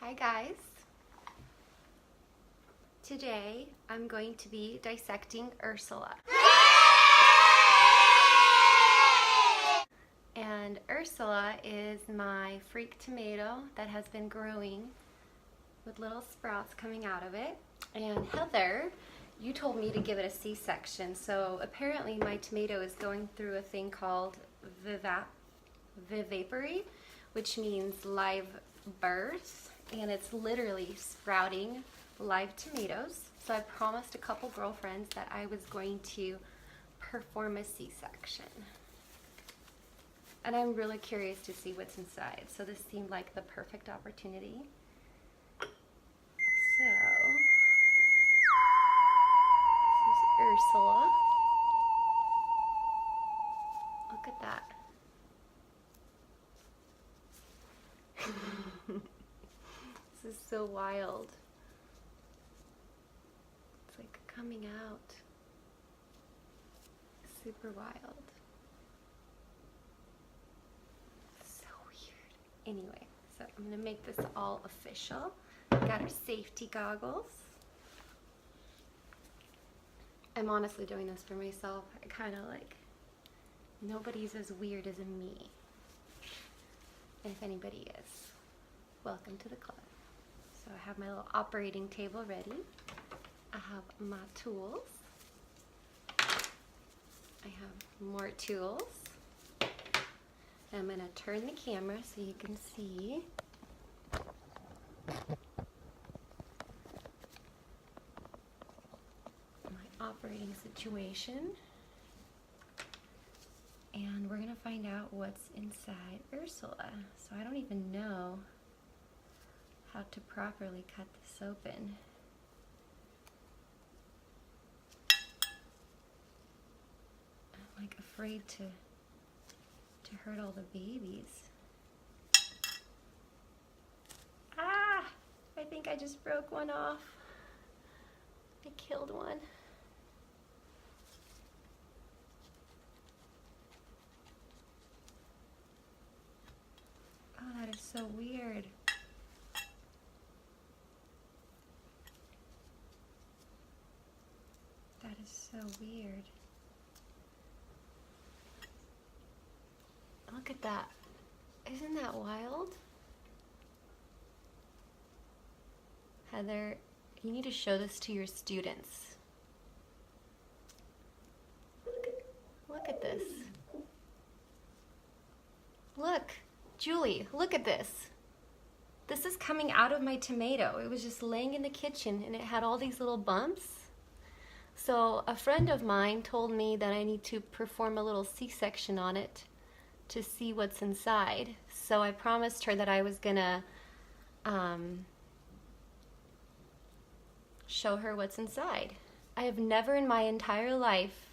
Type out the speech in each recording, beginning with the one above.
Hi guys. Today I'm going to be dissecting Ursula. And Ursula is my freak tomato that has been growing with little sprouts coming out of it. And Heather, you told me to give it a C-section, so apparently my tomato is going through a thing called Vivipary, which means live birth, and it's literally sprouting live tomatoes. So I promised a couple girlfriends that I was going to perform a C-section. And I'm really curious to see what's inside, so this seemed like the perfect opportunity. So, this is Ursula. Look at that. This is so wild. It's like coming out. Super wild. So weird. Anyway, so I'm gonna make this all official. Got our safety goggles. I'm honestly doing this for myself. I kind of like, nobody's as weird as me. And if anybody is, welcome to the club. So I have my little operating table ready. I have my tools. I have more tools. I'm gonna turn the camera so you can see. My operating situation. And we're gonna find out what's inside Ursula. So I don't even know how to properly cut this open. I'm like afraid to hurt all the babies. Ah! I think I just broke one off. I killed one. Oh, that is so weird. That is so weird. Look at that. Isn't that wild? Heather, you need to show this to your students. Look at this. Look, Julie, look at this. This is coming out of my tomato. It was just laying in the kitchen and it had all these little bumps. So a friend of mine told me that I need to perform a little C-section on it to see what's inside. So I promised her that I was gonna show her what's inside. I have never in my entire life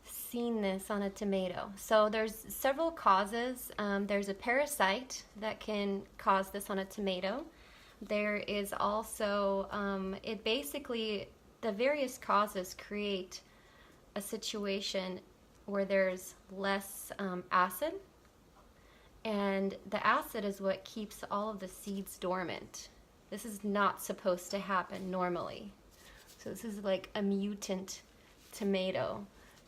seen this on a tomato. So there's several causes. There's a parasite that can cause this on a tomato. There is also, it basically, the various causes create a situation where there's less acid, and the acid is what keeps all of the seeds dormant. This is not supposed to happen normally. So this is like a mutant tomato,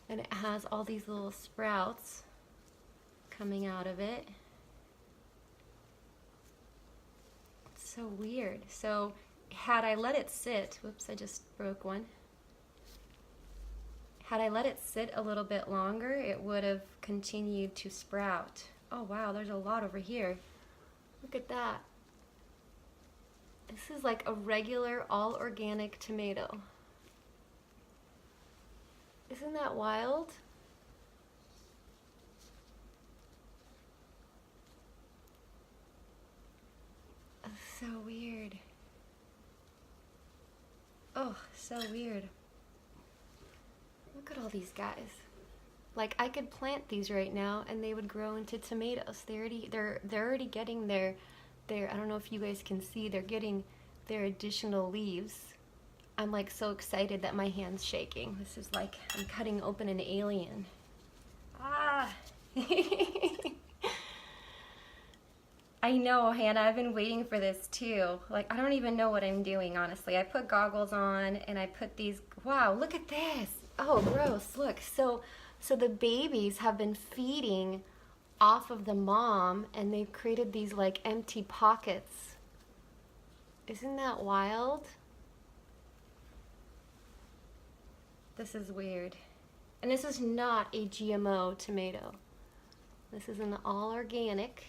and it has all these little sprouts coming out of it. It's so weird. So had I let it sit, whoops, I just broke one. Had I let it sit a little bit longer, it would have continued to sprout. Oh wow, there's a lot over here. Look at that. This is like a regular, all organic tomato. Isn't that wild? That's so weird. Oh, so weird. Look at all these guys. Like I could plant these right now and they would grow into tomatoes. They're already getting their I don't know if you guys can see, they're getting their additional leaves. I'm like so excited that my hand's shaking. This is like I'm cutting open an alien. Ah. I know, Hannah, I've been waiting for this too. Like, I don't even know what I'm doing, honestly. I put goggles on and I put these, wow, look at this. Oh, gross, look. So the babies have been feeding off of the mom and they've created these like empty pockets. Isn't that wild? This is weird. And this is not a GMO tomato. This is an all organic.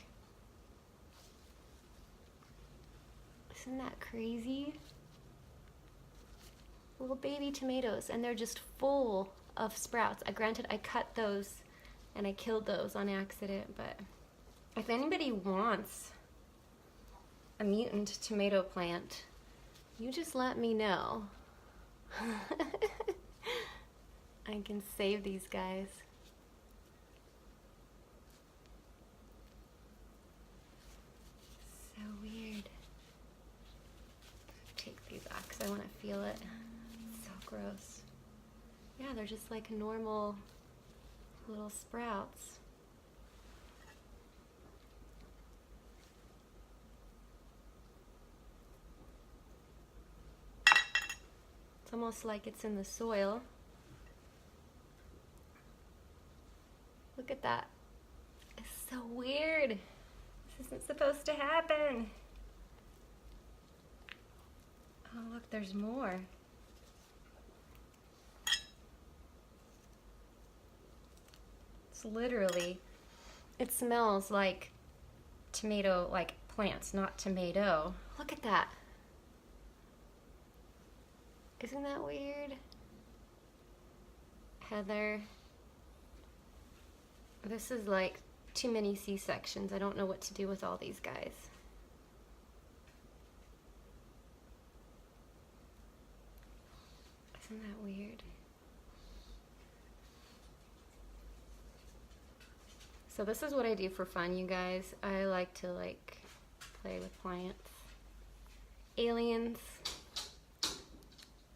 Isn't that crazy? Little baby tomatoes, and they're just full of sprouts. Granted, I cut those and I killed those on accident, but if anybody wants a mutant tomato plant, you just let me know. I can save these guys. So weird. Take these out because I want to feel it. It's so gross. Yeah, they're just like normal little sprouts. It's almost like it's in the soil. Look at that. It's so weird. This isn't supposed to happen. Oh, look, there's more. It's literally, it smells like tomato, like plants, not tomato. Look at that. Isn't that weird? Heather. This is like too many C-sections. I don't know what to do with all these guys. Isn't that weird? So this is what I do for fun, you guys. I like to like play with plants. Aliens.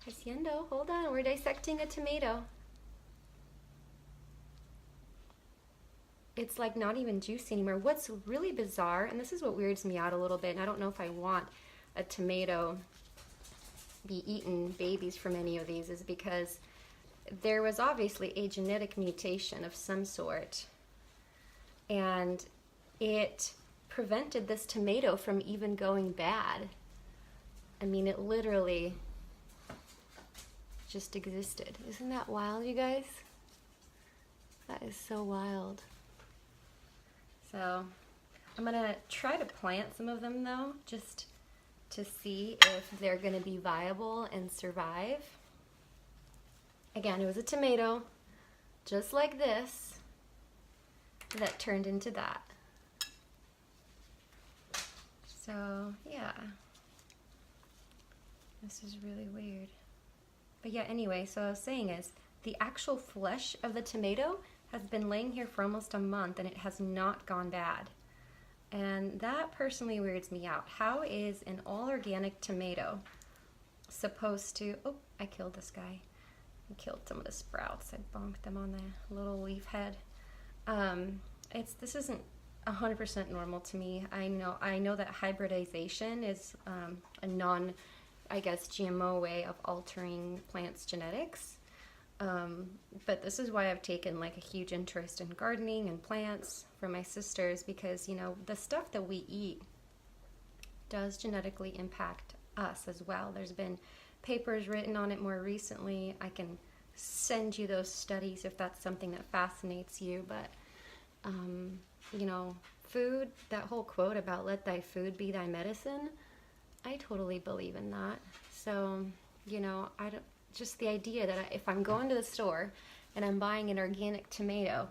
Haciendo, hold on, we're dissecting a tomato. It's like not even juicy anymore. What's really bizarre, and this is what weirds me out a little bit, and I don't know if I want a tomato be eaten babies from any of these, is because there was obviously a genetic mutation of some sort, and it prevented this tomato from even going bad. I mean, it literally just existed. Isn't that wild, you guys? That is so wild. So I'm gonna try to plant some of them though, just to see if they're gonna be viable and survive. Again, it was a tomato, just like this, that turned into that. So yeah, this is really weird. But yeah, anyway, so what I was saying is, the actual flesh of the tomato has been laying here for almost a month and it has not gone bad. And that personally weirds me out. How is an all organic tomato supposed to, oh, I killed this guy. I killed some of the sprouts. I bonked them on the little leaf head. This isn't 100% normal to me. I know that hybridization is a non, I guess, GMO way of altering plants' genetics. But this is why I've taken like a huge interest in gardening and plants from my sisters, because, you know, the stuff that we eat does genetically impact us as well. There's been papers written on it more recently. I can send you those studies if that's something that fascinates you. But, you know, food, that whole quote about let thy food be thy medicine, I totally believe in that. So, you know, just the idea that if I'm going to the store and I'm buying an organic tomato,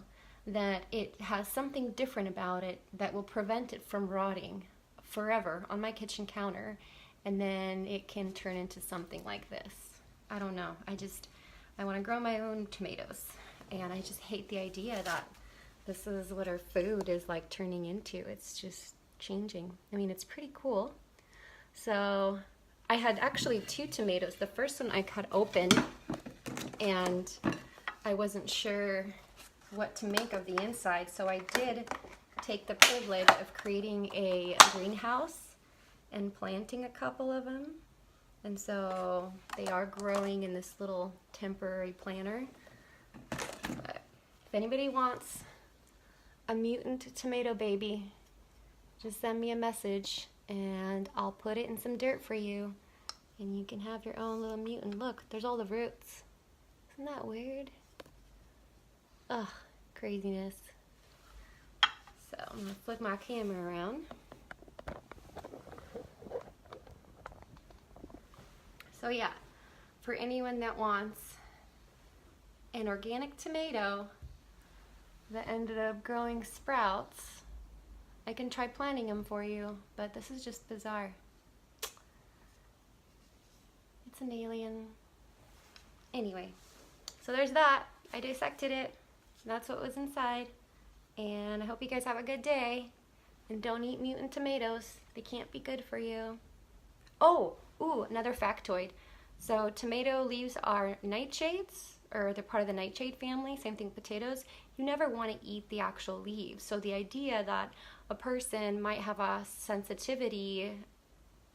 that it has something different about it that will prevent it from rotting forever on my kitchen counter, and then it can turn into something like this. I don't know. I want to grow my own tomatoes, and I just hate the idea that this is what our food is like turning into. It's just changing. I mean, it's pretty cool. So I had actually 2 tomatoes. The first one I cut open and I wasn't sure what to make of the inside, so I did take the privilege of creating a greenhouse and planting a couple of them. And so they are growing in this little temporary planter. But if anybody wants a mutant tomato baby, just send me a message and I'll put it in some dirt for you. And you can have your own little mutant. Look, there's all the roots. Isn't that weird? Ugh, craziness. So I'm gonna flip my camera around. So yeah, for anyone that wants an organic tomato that ended up growing sprouts, I can try planting them for you, but this is just bizarre. It's an alien. Anyway, so there's that. I dissected it. That's what was inside. And I hope you guys have a good day. And don't eat mutant tomatoes. They can't be good for you. Oh, ooh, another factoid. So tomato leaves are nightshades, or they're part of the nightshade family. Same thing with potatoes. You never want to eat the actual leaves. So the idea that a person might have a sensitivity,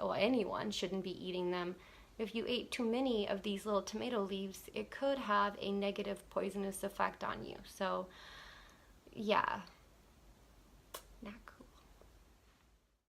well, anyone shouldn't be eating them. If you ate too many of these little tomato leaves, it could have a negative poisonous effect on you. So yeah,